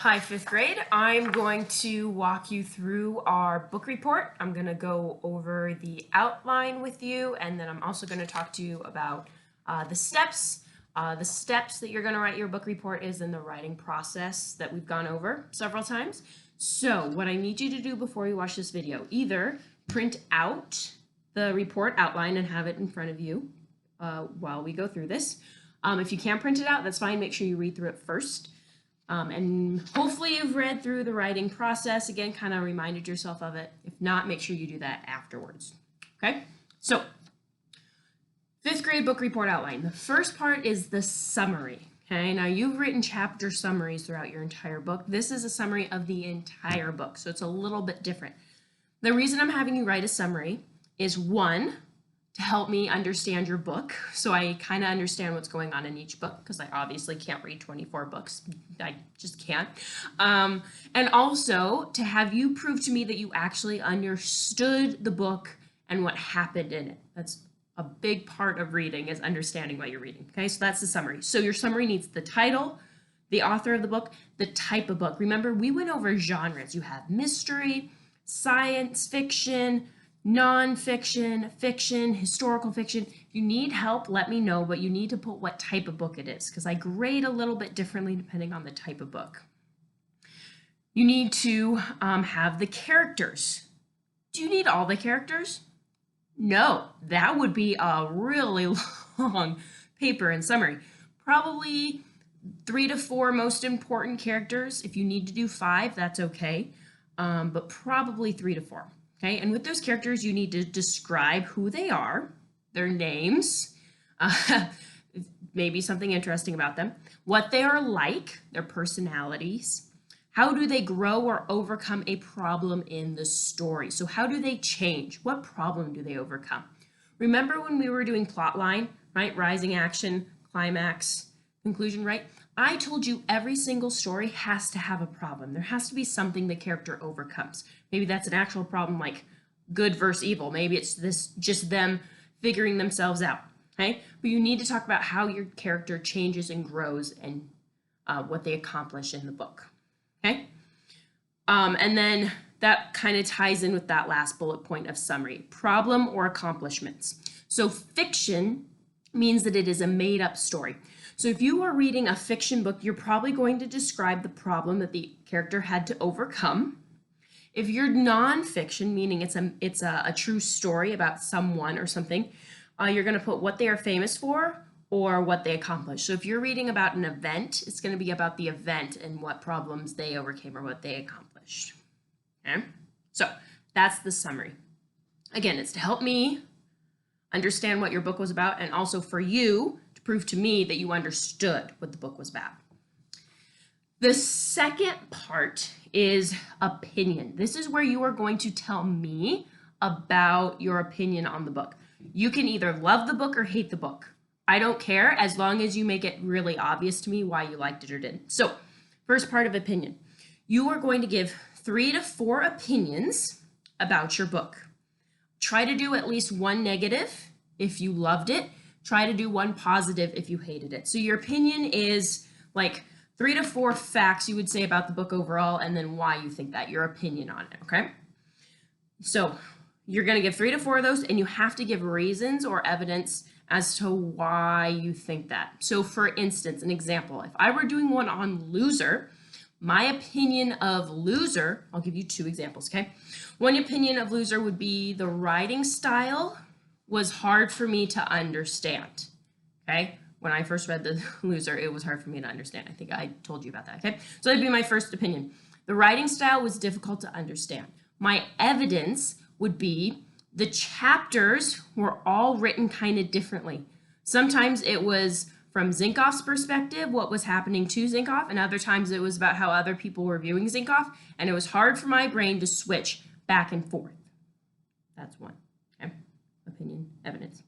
Hi, fifth grade. I'm going to walk you through our book report. I'm going to go over the outline with you, and then I'm also going to talk to you about the steps. The steps that you're going to write your book report is in the writing process that we've gone over several times. So what I need you to do before you watch this video, either print out the report outline and have it in front of you while we go through this. If you can't print it out, that's fine. Make sure you read through it first. And hopefully you've read through the writing process. Again, kind of reminded yourself of it. If not, make sure you do that afterwards. Okay? So, fifth grade book report outline. The first part is the summary. Okay, now you've written chapter summaries throughout your entire book. This is a summary of the entire book, so it's a little bit different. The reason I'm having you write a summary is one, to help me understand your book, so I kind of understand what's going on in each book, because I obviously can't read 24 books. I just can't. And also to have you prove to me that you actually understood the book and what happened in it. That's a big part of reading, is understanding what you're reading. Okay, so that's the summary. So your summary needs the title, the author of the book, the type of book. Remember, we went over genres. You have mystery, science fiction, nonfiction, fiction, historical fiction. If you need help, let me know, but you need to put what type of book it is, because I grade a little bit differently depending on the type of book. You need to have the characters. Do you need all the characters? No, that would be a really long paper and summary. Probably 3 to 4 most important characters. If you need to do 5, that's okay, but probably 3 to 4. Okay, and with those characters, you need to describe who they are, their names, maybe something interesting about them, what they are like, their personalities, how do they grow or overcome a problem in the story. So how do they change? What problem do they overcome? Remember when we were doing plot line, right? Rising action, climax, conclusion, right? I told you every single story has to have a problem. There has to be something the character overcomes. Maybe that's an actual problem like good versus evil. Maybe it's this just them figuring themselves out, okay? But you need to talk about how your character changes and grows and what they accomplish in the book, okay? And then that kind of ties in with that last bullet point of summary, problem or accomplishments. So fiction means that it is a made-up story. So if you are reading a fiction book, you're probably going to describe the problem that the character had to overcome. If you're nonfiction, meaning it's a true story about someone or something, you're going to put what they are famous for or what they accomplished. So if you're reading about an event, it's going to be about the event and what problems they overcame or what they accomplished. Okay? So that's the summary. Again, it's to help me understand what your book was about, and also for you to prove to me that you understood what the book was about. The second part is opinion. This is where you are going to tell me about your opinion on the book. You can either love the book or hate the book. I don't care, as long as you make it really obvious to me why you liked it or didn't. So, first part of opinion. You are going to give 3 to 4 opinions about your book. Try to do at least one negative if you loved it. Try to do one positive if you hated it. So your opinion is like 3 to 4 facts you would say about the book overall, and then why you think that, your opinion on it, okay? So you're going to give 3 to 4 of those, and you have to give reasons or evidence as to why you think that. So for instance, an example, if I were doing one on Loser, my opinion of Loser, I'll give you 2 examples, okay? One opinion of Loser would be the writing style was hard for me to understand, okay? When I first read The Loser, it was hard for me to understand. I think I told you about that, okay? So that'd be my first opinion. The writing style was difficult to understand. My evidence would be the chapters were all written kind of differently. Sometimes it was from Zinkoff's perspective, what was happening to Zinkoff, and other times it was about how other people were viewing Zinkoff, and it was hard for my brain to switch back and forth. That's one, okay? Opinion, evidence.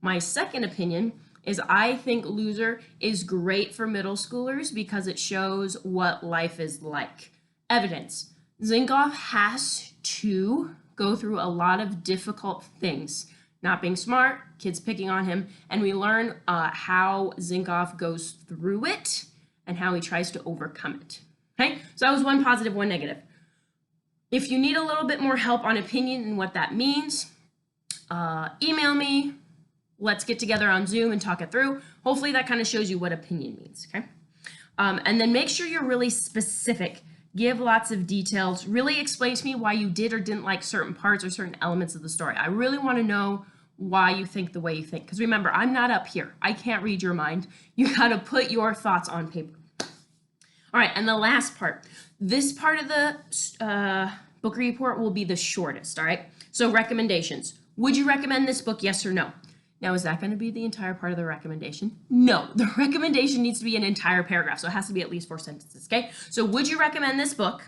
My second opinion is I think Loser is great for middle schoolers because it shows what life is like. Evidence. Zinkoff has to go through a lot of difficult things. Not being smart, kids picking on him, and we learn how Zinkoff goes through it and how he tries to overcome it. Okay, so that was one positive, one negative. If you need a little bit more help on opinion and what that means, email me. Let's get together on Zoom and talk it through. Hopefully that kind of shows you what opinion means, okay? And then make sure you're really specific. Give lots of details. Really explain to me why you did or didn't like certain parts or certain elements of the story. I really want to know why you think the way you think. Because remember, I'm not up here. I can't read your mind. You got to put your thoughts on paper. All right, and the last part. This part of the book report will be the shortest, all right? So recommendations. Would you recommend this book, yes or no? Now, is that going to be the entire part of the recommendation? No, the recommendation needs to be an entire paragraph, so it has to be at least 4 sentences, okay? So would you recommend this book?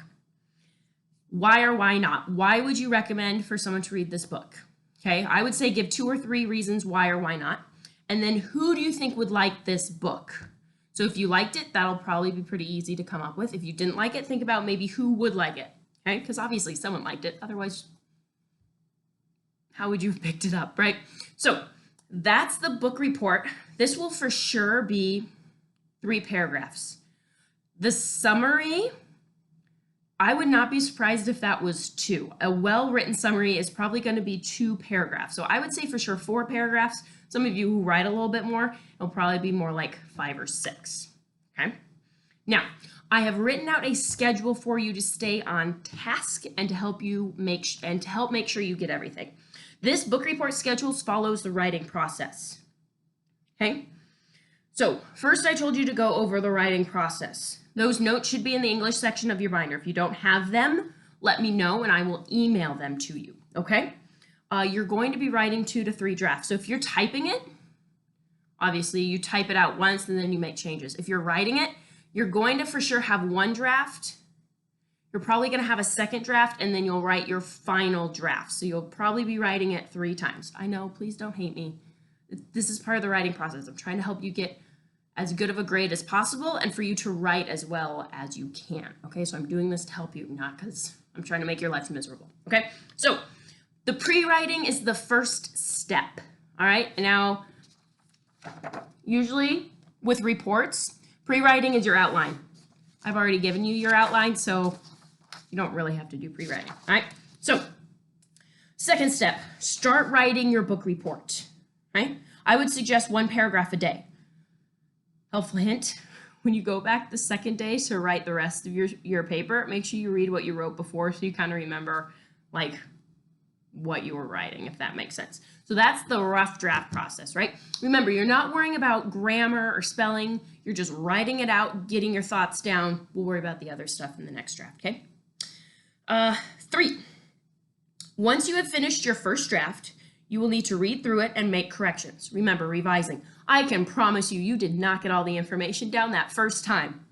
Why or why not? Why would you recommend for someone to read this book? Okay, I would say give 2 or 3 reasons why or why not. And then who do you think would like this book? So if you liked it, that'll probably be pretty easy to come up with. If you didn't like it, think about maybe who would like it, okay? Because obviously someone liked it, otherwise, how would you have picked it up, right? So that's the book report. This will for sure be 3 paragraphs. The summary, I would not be surprised if that was 2. A well-written summary is probably going to be 2 paragraphs. So I would say for sure 4 paragraphs. Some of you who write a little bit more, it'll probably be more like 5 or 6, okay? Now, I have written out a schedule for you to stay on task and to help you make sure you get everything. This book report schedule follows the writing process, okay? So first I told you to go over the writing process. Those notes should be in the English section of your binder. If you don't have them, let me know and I will email them to you, okay? You're going to be writing 2 to 3 drafts. So if you're typing it, obviously you type it out once and then you make changes. If you're writing it, you're going to for sure have 1 draft. You're probably going to have a 2nd draft and then you'll write your final draft. So you'll probably be writing it 3 times. I know, please don't hate me. This is part of the writing process. I'm trying to help you get as good of a grade as possible and for you to write as well as you can. Okay, so I'm doing this to help you, not because I'm trying to make your life miserable. Okay, so the pre-writing is the first step. All right, now usually with reports, pre-writing is your outline. I've already given you your outline, so you don't really have to do pre-writing. All right, so second step, start writing your book report. Right? I would suggest 1 paragraph a day. Helpful hint, when you go back the 2nd day to write the rest of your paper, make sure you read what you wrote before so you kind of remember like what you were writing, if that makes sense. So that's the rough draft process, right? Remember, you're not worrying about grammar or spelling. You're just writing it out, getting your thoughts down. We'll worry about the other stuff in the next draft, okay? 3, once you have finished your first draft, you will need to read through it and make corrections. Remember, revising. I can promise you, you did not get all the information down that first time.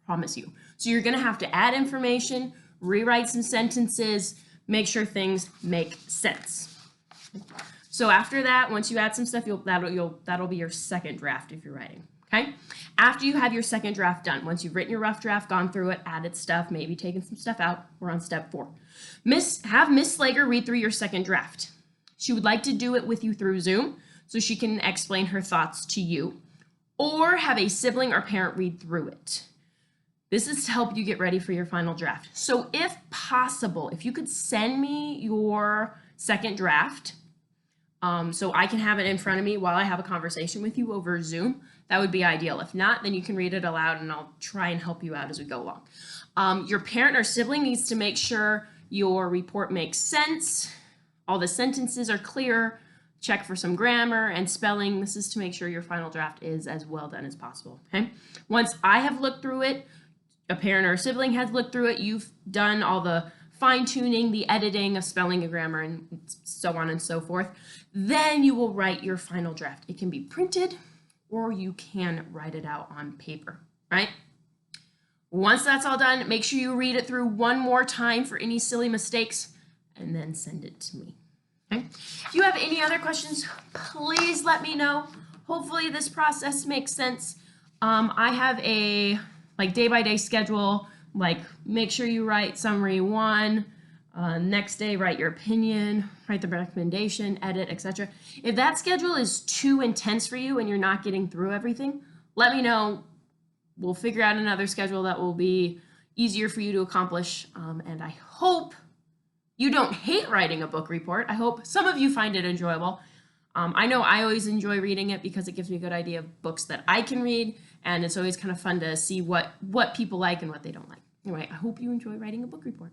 Promise you. So you're going to have to add information, rewrite some sentences, make sure things make sense. So after that, once you add some stuff, that'll be your 2nd draft if you're writing. Okay? After you have your 2nd draft done, once you've written your rough draft, gone through it, added stuff, maybe taken some stuff out, we're on step 4. Have Miss Slager read through your 2nd draft. She would like to do it with you through Zoom so she can explain her thoughts to you, or have a sibling or parent read through it. This is to help you get ready for your final draft. So if possible, if you could send me your 2nd draft so I can have it in front of me while I have a conversation with you over Zoom, that would be ideal. If not, then you can read it aloud and I'll try and help you out as we go along. Your parent or sibling needs to make sure your report makes sense, all the sentences are clear, check for some grammar and spelling. This is to make sure your final draft is as well done as possible, okay? Once I have looked through it, a parent or a sibling has looked through it, you've done all the fine-tuning, the editing of spelling and grammar and so on and so forth, then you will write your final draft. It can be printed or you can write it out on paper, right? Once that's all done, make sure you read it through 1 more time for any silly mistakes and then send it to me, okay? If you have any other questions, please let me know. Hopefully this process makes sense. I have a day-by-day schedule, like make sure you write summary 1, next day write your opinion, write the recommendation, edit, etc. If that schedule is too intense for you and you're not getting through everything, let me know. We'll figure out another schedule that will be easier for you to accomplish. And I hope you don't hate writing a book report. I hope some of you find it enjoyable. I know I always enjoy reading it because it gives me a good idea of books that I can read, and it's always kind of fun to see what people like and what they don't like. Anyway, I hope you enjoy writing a book report.